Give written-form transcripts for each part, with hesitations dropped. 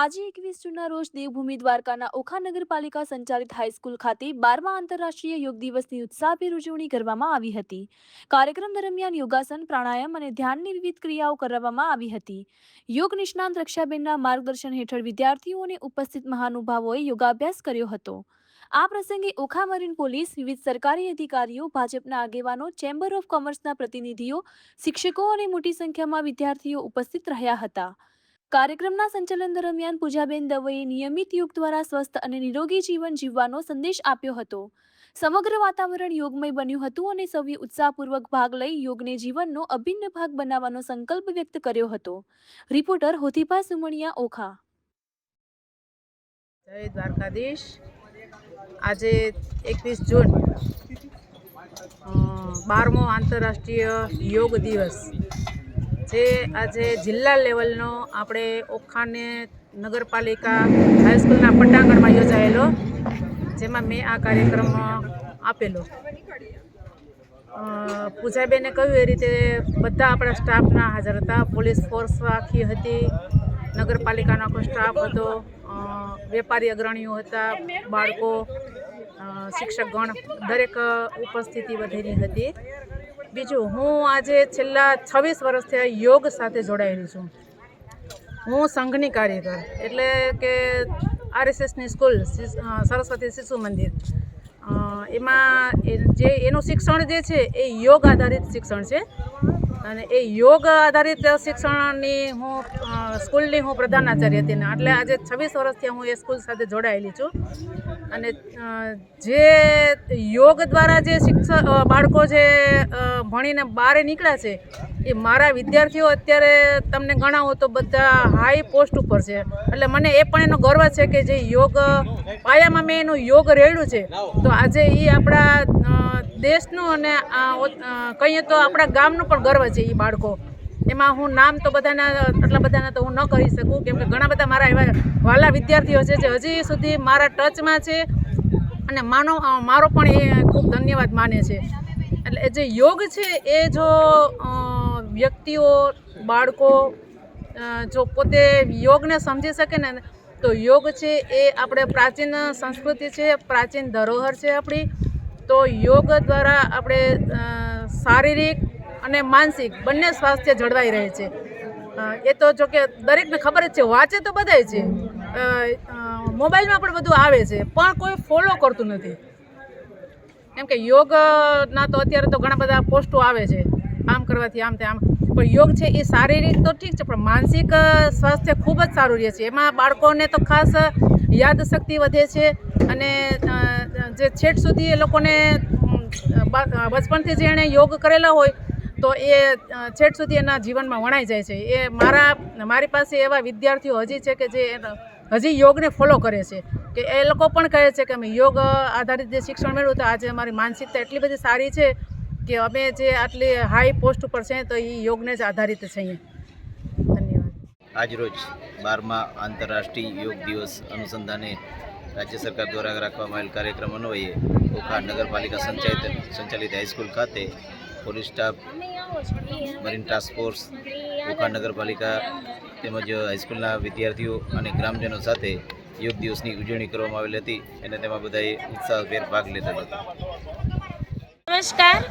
આજે 21 જૂનના રોજ દેવભૂમિ દ્વારકાના ઓખા નગરપાલિકા સંચાલિત હાઈસ્કૂલ ખાતે 12મા આંતરરાષ્ટ્રીય યોગ દિવસની ઉત્સાહભેર ઉજવણી કરવામાં આવી હતી. કાર્યક્રમ દરમિયાન યોગાસન, પ્રાણાયામ અને ધ્યાનની વિવિધ ક્રિયાઓ કરવામાં આવી હતી. યોગ નિષ્ણાંત રક્ષાબેનના માર્ગદર્શન હેઠળ વિદ્યાર્થીઓ અને ઉપસ્થિત મહાનુભાવોએ યોગાભ્યાસ કર્યો હતો. આ પ્રસંગે ઓખા મરીન પોલીસ, વિવિધ સરકારી અધિકારીઓ, ભાજપના આગેવાનો, ચેમ્બર ઓફ કોમર્સના પ્રતિનિધિઓ, શિક્ષકો અને મોટી સંખ્યામાં વિદ્યાર્થીઓ ઉપસ્થિત રહ્યા હતા. કાર્યક્રમના સંચાલન દરમિયાન પૂજાબેન દવેએ નિયમિત યોગ દ્વારા સ્વસ્થ અને નિરોગી જીવન જીવવાનો સંદેશ આપ્યો હતો. સમગ્ર વાતાવરણ યોગમય બન્યું હતું અને સૌએ ઉત્સાહપૂર્વક ભાગ લઈ યોગને જીવનનો અભિન્ન ભાગ બનાવવાનો સંકલ્પ વ્યક્ત કર્યો હતો. રિપોર્ટર હોથીપા સુમણિયા, ઓખા. જય દ્વારકાધીશ. આજે 21 જૂન 12મો આંતરરાષ્ટ્રીય યોગ દિવસ જે આજે જિલ્લા લેવલનો આપણે ઓખાને નગરપાલિકા હાઈસ્કૂલના પટાંગણમાં યોજાયેલો, જેમાં મેં આ કાર્યક્રમ આપેલો. પૂજાબેને કહ્યું એ રીતે બધા આપણા સ્ટાફના હાજર હતા. પોલીસ ફોર્સ આખી હતી, નગરપાલિકાનો આખો સ્ટાફ હતો, વેપારી અગ્રણીઓ હતા, બાળકો, શિક્ષકગણ, દરેક ઉપસ્થિતિ વધેલી હતી. બીજું, હું આજે છેલ્લા 26 વર્ષથી યોગ સાથે જોડાયેલી છું. હું સંઘની કાર્યકર, એટલે કે RSSની સ્કૂલ સરસ્વતી શિશુ મંદિર, એમાં એનું શિક્ષણ જે છે એ યોગ આધારિત શિક્ષણ છે. અને એ યોગ આધારિત શિક્ષણની સ્કૂલની હું પ્રધાનાચાર્ય હતી ને, એટલે આજે 26 વર્ષથી હું એ સ્કૂલ સાથે જોડાયેલી છું. અને જે યોગ દ્વારા જે બાળકો જે ભણીને બહાર નીકળ્યા છે, એ મારા વિદ્યાર્થીઓ અત્યારે તમને ગણાવો તો બધા હાઈ પોસ્ટ ઉપર છે. એટલે મને એ પણ એનો ગર્વ છે કે જે યોગ પાયામાં મેં એનું યોગ રેડ્યું છે, તો આજે એ આપણા દેશનું અને કહીએ તો આપણા ગામનું પણ ગર્વ છે એ બાળકો. એમાં હું નામ તો બધાના આટલા બધાના તો હું ન કહી શકું, કેમ કે ઘણા બધા મારા એવા વાલા વિદ્યાર્થીઓ છે જે હજી સુધી મારા ટચમાં છે અને મારો પણ એ ખૂબ ધન્યવાદ માને છે. એટલે જે યોગ છે એ જો વ્યક્તિઓ, બાળકો જો પોતે યોગને સમજી શકે ને, તો યોગ છે એ આપણે પ્રાચીન સંસ્કૃતિ છે, પ્રાચીન ધરોહર છે આપણી. તો યોગ દ્વારા આપણે શારીરિક અને માનસિક બંને સ્વાસ્થ્ય જળવાઈ રહે છે. એ તો જો કે દરેકને ખબર જ છે, વાંચે તો બધાય છે, મોબાઈલમાં પણ બધું આવે છે, પણ કોઈ ફોલો કરતું નથી. કેમ કે યોગના તો અત્યારે તો ઘણા બધા પોસ્ટો આવે છે, આમ કરવાથી આમ તે આમ, પણ યોગ છે એ શારીરિક તો ઠીક છે, પણ માનસિક સ્વાસ્થ્ય ખૂબ જ સારું રહે છે. એમાં બાળકોને તો ખાસ યાદશક્તિ વધે છે અને જે છેટ સુધી એ લોકોને બચપણથી જે એણે યોગ કરેલા હોય તો એ છેટ સુધી એના જીવનમાં વણાઈ જાય છે. એ મારી પાસે એવા વિદ્યાર્થીઓ હજી છે કે જે હજી યોગને ફોલો કરે છે, કે એ લોકો પણ કહે છે કે અમે યોગ આધારિત જે શિક્ષણ મેળવ્યું, તો આજે અમારી માનસિકતા એટલી બધી સારી છે કે અમે જે આટલી હાઈ પોસ્ટ ઉપર છે તો એ યોગને જ આધારિત છીએ. ધન્યવાદ. આજરોજ 12મા આંતરરાષ્ટ્રીય યોગ દિવસ અનુસંધાને રાજ્ય સરકાર દ્વારા રાખવામાં આવેલ કાર્યક્રમ અન્વયે ઓખા નગરપાલિકા સંચાલિત હાઈસ્કૂલ ખાતે police staff, marine task force, Okha નગરપાલિકા તેમજ હાઈસ્કૂલના વિદ્યાર્થીઓ અને ગ્રામજનો સાથે યોગ દિવસની ઉજવણી કરવામાં આવેલી હતી અને તેમાં બધાએ ઉત્સાહભેર ભાગ લીધો હતો. નમસ્કાર.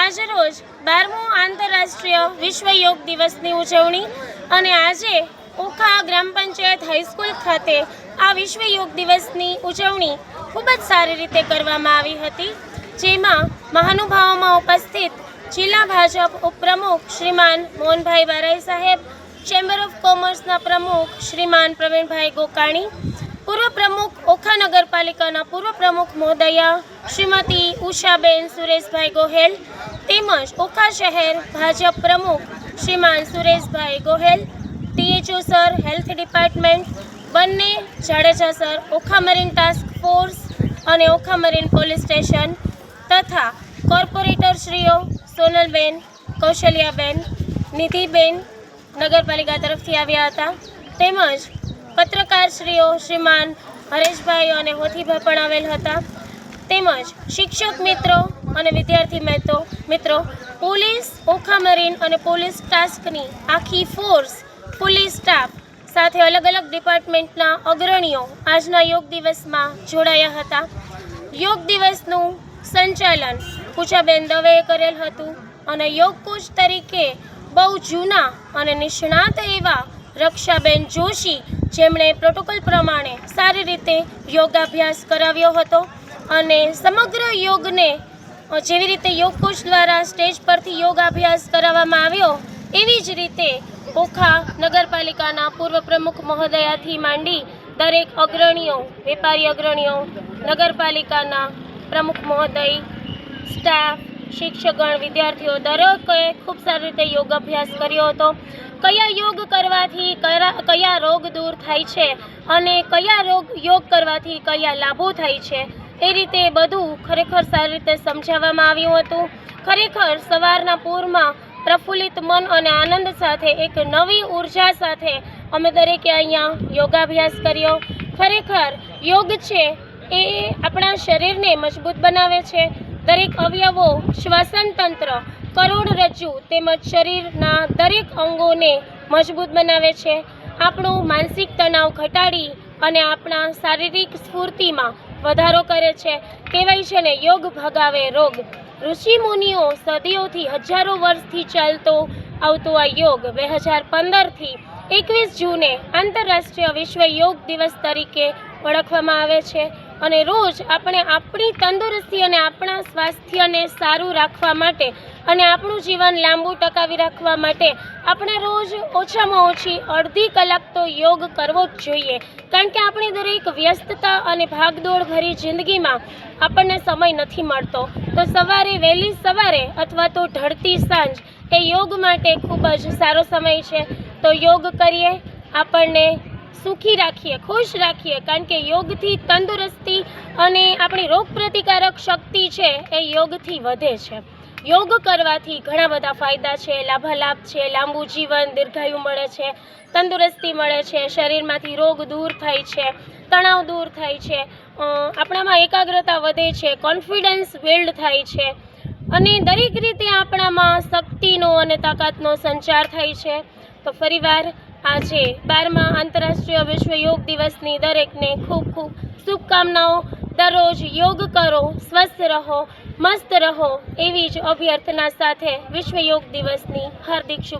આજે રોજ 12મો આંતરરાષ્ટ્રીય વિશ્વ યોગ દિવસની ઉજવણી અને આજે ઓખા ગ્રામ પંચાયત હાઈસ્કૂલ ખાતે આ વિશ્વ યોગ દિવસની ઉજવણી ખૂબ જ સારી રીતે કરવામાં આવી હતી, જેમાં મહાનુભાવોમાં ઉપસ્થિત જિલ્લા ભાજપ ઉપપ્રમુખ શ્રીમાન મોહનભાઈ બારાઈ સાહેબ, ચેમ્બર ઓફ કોમર્સના પ્રમુખ શ્રીમાન પ્રવીણભાઈ ગોકાણી, પૂર્વ પ્રમુખ ઓખા નગરપાલિકાના પૂર્વ પ્રમુખ મહોદયા શ્રીમતી ઉષાબેન સુરેશભાઈ ગોહેલ, તેમજ ઓખા શહેર ભાજપ પ્રમુખ Shriman Sureshbhai Gohel, THO sir, health department બંને, Jadeja sir, Okha marine task force અને ઓખા મરીન પોલીસ સ્ટેશન તથા કોર્પોરેટર શ્રીઓ સોનલબેન, કૌશલ્યાબેન, નિધિબેન નગરપાલિકા તરફથી આવ્યા હતા, તેમજ પત્રકારશ્રીઓ શ્રીમાન હરેશભાઈ અને હોથીભાઈ પણ આવેલ હતા, તેમજ શિક્ષક મિત્રો અને વિદ્યાર્થી મિત્રો, પોલીસ, ઓખા મરીન અને પોલીસ ટાસ્કની આખી ફોર્સ, પોલીસ સ્ટાફ સાથે અલગ અલગ ડિપાર્ટમેન્ટના અગ્રણીઓ આજના યોગ દિવસમાં જોડાયા હતા. યોગ દિવસનું સંચાલન પૂજાબેન દવેએ કરેલ હતું અને યોગ કોચ તરીકે બહુ જૂના અને નિષ્ણાત એવા રક્ષાબેન જોશી, જેમણે પ્રોટોકોલ પ્રમાણે સારી રીતે યોગાભ્યાસ કરાવ્યો હતો અને સમગ્ર યોગને જેવી રીતે યોગ કોચ દ્વારા સ્ટેજ પરથી યોગાભ્યાસ કરાવવામાં આવ્યો એવી જ રીતે ઓખા નગરપાલિકાના પૂર્વ પ્રમુખ મહોદયાથી માંડી દરેક અગ્રણીઓ, વેપારી અગ્રણીઓ, નગરપાલિકાના પ્રમુખ મહોદય, સ્ટાફ, શિક્ષકગણ, વિદ્યાર્થીઓ દરેકે ખૂબ સારી રીતે યોગ અભ્યાસ કર્યો હતો. કયા યોગ કરવાથી કયા રોગ દૂર થાય છે અને કયા યોગ કરવાથી કયા લાભો થાય છે એ રીતે બધું ખરેખર સારી રીતે સમજાવવામાં આવ્યું હતું. ખરેખર સવારના પૂરમાં પ્રફુલ્લિત મન અને આનંદ સાથે એક નવી ઉર્જા સાથે અમે દરેકે અહીંયા યોગાભ્યાસ કર્યો. ખરેખર યોગ છે એ આપણા શરીરને મજબૂત બનાવે છે. દરેક અવયવો, શ્વસન તંત્ર, કરોડરજ્જુ તેમજ શરીરના દરેક અંગોને મજબૂત બનાવે છે. આપણું માનસિક તણાવ ઘટાડી અને આપણા શારીરિક સ્ફૂર્તિમાં વધારો કરે છે. કહેવાય છે ને, યોગ ભગાવે રોગ. ઋષિ મુનિઓ સદીઓથી, હજારો વર્ષથી ચાલતો આવતો આ યોગ 2015થી 21 જૂને આંતરરાષ્ટ્રીય વિશ્વ યોગ દિવસ તરીકે ઓળખવામાં આવે છે અને રોજ આપણે આપણી તંદુરસ્તી અને આપણા સ્વાસ્થ્યને સારું રાખવા માટે અને આપણું જીવન લાંબુ ટકાવી રાખવા માટે આપણે રોજ ઓછામાં ઓછી અડધી કલાક તો યોગ કરવો જ જોઈએ. કારણ કે આપણી દરેક વ્યસ્તતા અને ભાગદોડ ભરી જિંદગીમાં આપણને સમય નથી મળતો. તો સવારે, વહેલી સવારે અથવા તો ઢળતી સાંજ એ યોગ માટે ખૂબ જ સારો સમય છે. તો યોગ કરીએ, આપણને સુખી રાખીએ, ખુશ રાખીએ. કારણ કે યોગથી તંદુરસ્તી અને આપણી રોગ પ્રતિકારક શક્તિ છે એ યોગથી વધે છે. યોગ કરવાથી ઘણા બધા ફાયદા છે, લાભાલાભ છે. લાંબુ જીવન, દીર્ઘાયુ મળે છે, તંદુરસ્તી મળે છે, શરીરમાંથી રોગ દૂર થાય છે, તણાવ દૂર થાય છે, આપણામાં એકાગ્રતા વધે છે, કોન્ફિડન્સ બિલ્ડ થાય છે અને દરેક રીતે આપણામાં શક્તિનો અને તાકાતનો સંચાર થાય છે. તો ફરીવાર આજે 12મા આંતરરાષ્ટ્રીય વિશ્વ યોગ દિવસની દરેકને ખૂબ ખૂબ શુભકામનાઓ. દરરોજ યોગ કરો, સ્વસ્થ રહો, મસ્ત રહો એવી જ અભ્યર્થના સાથે વિશ્વ યોગ દિવસની હાર્દિક શુભ